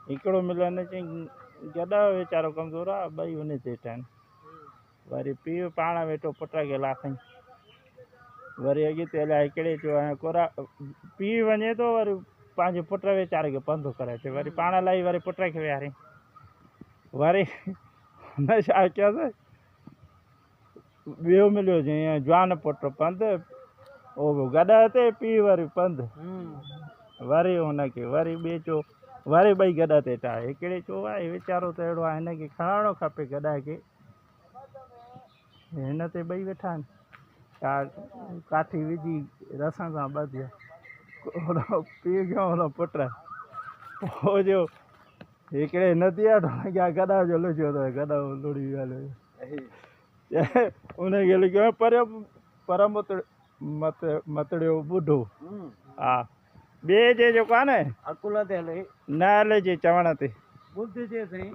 हिकिड़ो मिलन चई गॾा वीचारो कमज़ोर आहे ॿई हुन ते ठहनि वरी पीउ पाण वेठो पुट खे लाथईं वरी अॻिते अलाए हिकिड़े चयो ऐं कोरा पीउ वञे थो वरी पंहिंजे पुट वीचारे खे पंधु करे अचे वरी पाण लाइ वरी पुट खे विहारियईं वरी हुन छा कयसि ॿियो मिलियो जीअं जवान पुट पंधु उहो गॾा ते पीउ वरी पंधु वरी हुनखे वरी ॿिए चयो वरी ॿई गॾा ते ठाहे हिकिड़े चयो आहे वीचारो त अहिड़ो आहे हिनखे खणणो खपे गॾा खे हिन ते ॿई वेठा आहिनि काठी विझी रसण सां ॿधियो हुन पीउ खे हुन पुट पोइ जो हिकिड़े नदीअ वटि लॻिया गॾा जो लुचियो अथव गॾा लुड़ी वियो उनखे लिखियो पर मतड़ियो ॿुढो हा ॿिए जे जेको आहे न अकुल ते हले न हले जे चवण ते ॿुध जे साईं